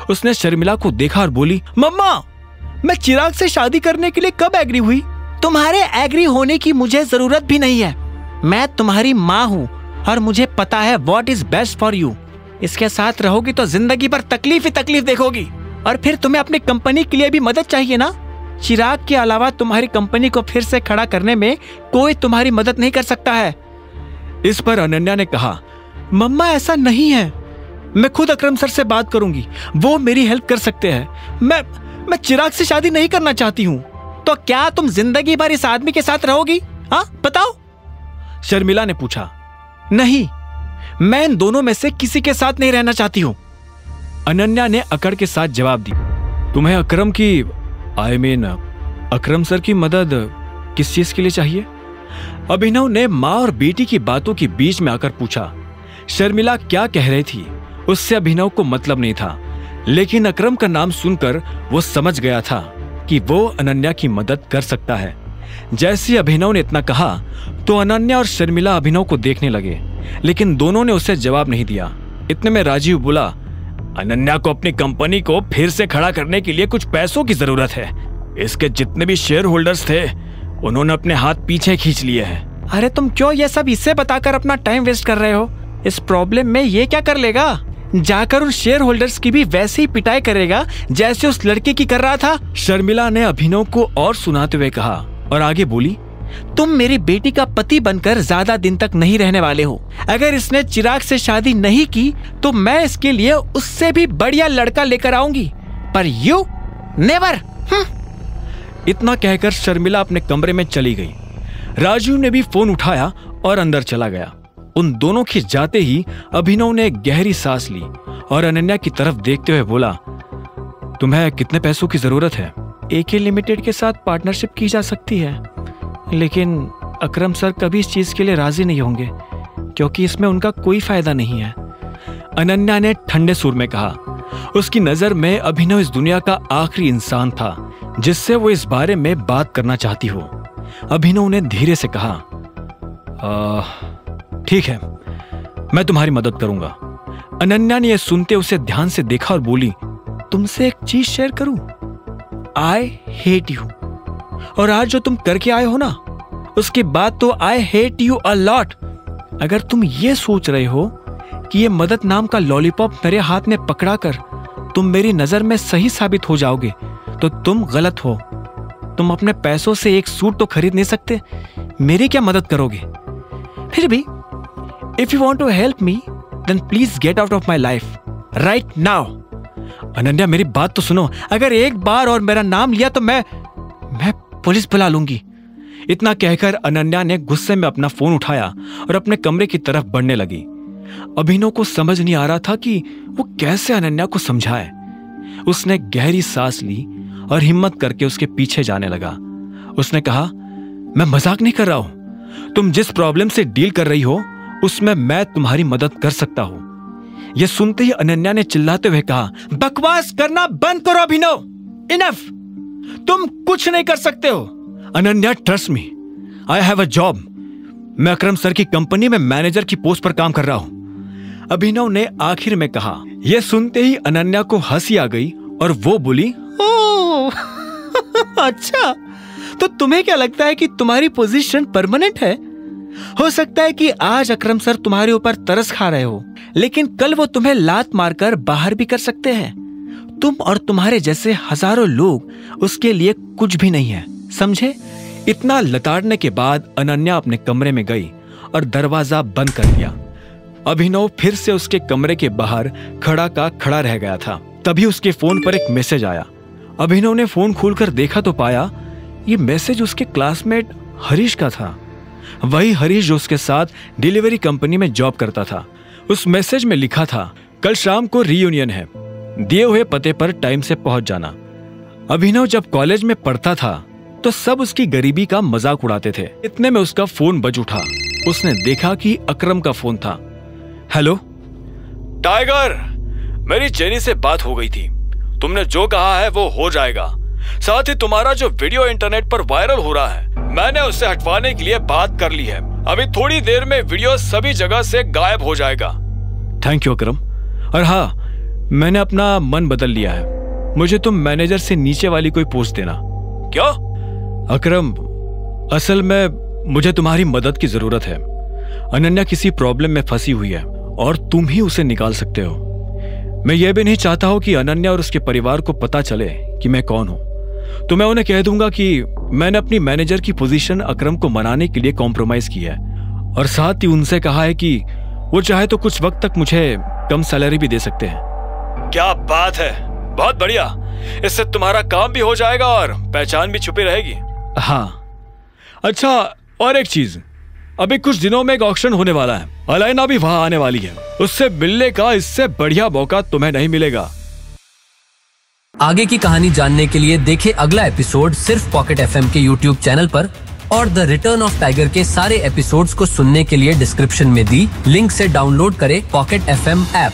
उसने शर्मिला को देखा और बोली, मम्मा, मैं चिराग से शादी करने के लिए कब एग्री हुई? तुम्हारे एग्री होने की मुझे जरूरत भी नहीं है। मैं तुम्हारी माँ हूँ और मुझे पता है what is best for you. इसके साथ रहोगी तो जिंदगी भर तकलीफ ही तकलीफ देखोगी, और फिर तुम्हें अपनी कंपनी के लिए भी मदद चाहिए ना। चिराग के अलावा तुम्हारी कंपनी को फिर से खड़ा करने में कोई तुम्हारी मदद नहीं कर सकता है। इस पर अनन्या ने कहा, मम्मा ऐसा नहीं है, मैं खुद अकरम सर से बात करूंगी, वो मेरी हेल्प कर सकते हैं। मैं चिराग से शादी नहीं करना चाहती हूँ। तो क्या तुम जिंदगी भर इस आदमी के साथ रहोगी? हाँ बताओ, शर्मिला ने पूछा। नहीं, मैं इन दोनों में से किसी के साथ नहीं रहना चाहती हूँ, अनन्या ने अकड़ के साथ जवाब दी। तुम्हें अकरम की अकरम सर की मदद किस चीज के लिए चाहिए? अभिनव ने माँ और बेटी की बातों के बीच में आकर पूछा। शर्मिला क्या कह रही थी उससे अभिनव को मतलब नहीं था, लेकिन अकरम का नाम सुनकर वो समझ गया था कि वो अनन्या की मदद कर सकता है। जैसे अभिनव ने इतना कहा तो अनन्या और शर्मिला अभिनव को देखने लगे, लेकिन दोनों ने उसे जवाब नहीं दिया। इतने में राजीव बोला, अनन्या को अपनी कंपनी को फिर से खड़ा करने के लिए कुछ पैसों की जरूरत है। इसके जितने भी शेयर होल्डर्स थे उन्होंने अपने हाथ पीछे खींच लिए हैं। अरे तुम क्यों ये सब इसे बताकर अपना टाइम वेस्ट कर रहे हो? इस प्रॉब्लम में ये क्या कर लेगा? जाकर उन शेयर होल्डर्स की भी वैसे ही पिटाई करेगा जैसे उस लड़के की कर रहा था। शर्मिला ने अभिनव को और सुनाते हुए कहा और आगे बोली, तुम मेरी बेटी का पति बनकर ज्यादा दिन तक नहीं रहने वाले हो। अगर इसने चिराग से शादी नहीं की तो मैं इसके लिए उससे भी बढ़िया लड़का लेकर आऊंगी, पर यू नेवर। इतना कहकर शर्मिला अपने कमरे में चली गई। राजीव ने भी फोन उठाया और अंदर चला गया। उन दोनों के जाते ही अभिनव ने एक गहरी सांस ली और अनन्या की तरफ देखते हुए बोला, तुम्हें कितने पैसों की जरूरत है? AK लिमिटेड के साथ पार्टनरशिप की जा सकती है, लेकिन अकरम सर कभी इस चीज के लिए राजी नहीं होंगे क्योंकि इसमें उनका कोई फायदा नहीं है, अनन्या ने ठंडे सुर में कहा। उसकी नजर में अभिनव इस दुनिया का आखिरी इंसान था जिससे वो इस बारे में बात करना चाहती हो। अभिनव ने धीरे से कहा, ठीक है, मैं तुम्हारी मदद करूंगा। अनन्या ने यह सुनते उसे ध्यान से देखा और बोली, तुमसे एक चीज शेयर करूं? I hate you. और आज जो तुम करके आए हो ना, उसके बाद तो I hate you a lot. अगर तुम ये सोच रहे हो कि ये मदद नाम का लॉलीपॉप मेरे हाथ में पकड़ाकर तुम मेरी नजर में सही साबित हो जाओगे तो तुम गलत हो। तुम अपने पैसों से एक सूट तो खरीद नहीं सकते, मेरी क्या मदद करोगे? फिर भी if you want to help me then please get out of my life right now. Ananya मेरी बात तो सुनो, अगर एक बार और मेरा नाम लिया तो मैं पुलिस बुला लूंगी। इतना कहकर अनन्या ने गुस्से में अपना फोन उठाया और अपने कमरे की तरफ बढ़ने लगी। अभिनव को समझ नहीं आ रहा था कि वो कैसे अनन्या को समझाए। उसने गहरी सांस ली और हिम्मत करके उसके पीछे जाने लगा। उसने कहा, मैं मजाक नहीं कर रहा हूं, तुम जिस प्रॉब्लम से डील कर रही हो उसमें मैं तुम्हारी मदद कर सकता हूं। यह सुनते ही अनन्या ने चिल्लाते हुए कहा, बकवास करना बंद करो अभिनव, इनफ, तुम कुछ नहीं कर सकते हो। Ananya trust me, I have a job. मैं अकरम सर की कंपनी में मैनेजर की पोस्ट पर काम कर रहा हूं, अभिनव ने आखिर में कहा। यह सुनते ही अनन्या को हंसी आ गई और वो बोली, ओह अच्छा, तो तुम्हें क्या लगता है कि तुम्हारी पोजीशन परमानेंट है? हो सकता है कि आज अकरम सर तुम्हारे ऊपर तरस खा रहे हो, लेकिन कल वो तुम्हें लात मारकर बाहर भी कर सकते हैं। तुम और तुम्हारे जैसे हजारों लोग उसके लिए कुछ भी नहीं है, समझे? इतना लताड़ने के बाद अनन्या अपने कमरे में गई और दरवाजा बंद कर दिया। अभिनव फिर से उसके कमरे के बाहर खड़ा का खड़ा रह गया था। तभी उसके फोन पर एक मैसेज आया। अभिनव ने फोन खोलकर देखा तो पाया ये मैसेज उसके क्लासमेट हरीश का था, वही हरीश जो उसके साथ डिलीवरी कंपनी में जॉब करता था। उस मैसेज में लिखा था, कल शाम को रीयूनियन है, दिए हुए पते पर टाइम से पहुंच जाना। अभिनव जब कॉलेज में पढ़ता था तो सब उसकी गरीबी का मजाक उड़ाते थे। इतने में उसका फोन बज उठा। उसने देखा कि अकरम का फोन था। हेलो टाइगर, मेरी जेनी से बात हो गई थी, तुमने जो कहा है वो हो जाएगा। साथ ही तुम्हारा जो वीडियो इंटरनेट पर वायरल हो रहा है, मैंने उससे हटवाने के लिए बात कर ली है। अभी थोड़ी देर में वीडियो सभी जगह से गायब हो जाएगा। थैंक यू अकरम। और हाँ, मैंने अपना मन बदल लिया है। मुझे तुम मैनेजर से नीचे वाली कोई पोस्ट देना। क्यों? अकरम, असल में मुझे तुम्हारी मदद की जरूरत है। अनन्या किसी प्रॉब्लम में फंसी हुई है और तुम ही उसे निकाल सकते हो। मैं यह भी नहीं चाहता हूं कि अनन्या और उसके परिवार को पता चले कि मैं कौन हूं। तो मैं उन्हें कह दूंगा कि मैंने अपनी मैनेजर की पोजीशन अकरम को मनाने के लिए कॉम्प्रोमाइज किया है और साथ ही उनसे कहा है कि वो चाहे तो कुछ वक्त तक मुझे कम सैलरी भी दे सकते हैं। क्या बात है, बहुत बढ़िया। इससे तुम्हारा काम भी हो जाएगा और पहचान भी छुपी रहेगी। हाँ, अच्छा, और एक चीज, अभी कुछ दिनों में एक ऑक्शन होने वाला है। अलाइना भी वहां आने वाली है। उससे मिलने का इससे बढ़िया मौका तुम्हें नहीं मिलेगा। आगे की कहानी जानने के लिए देखें अगला एपिसोड सिर्फ पॉकेट एफएम के यूट्यूब चैनल पर, और द रिटर्न ऑफ टाइगर के सारे एपिसोड्स को सुनने के लिए डिस्क्रिप्शन में दी लिंक से डाउनलोड करें पॉकेट एफएम ऐप।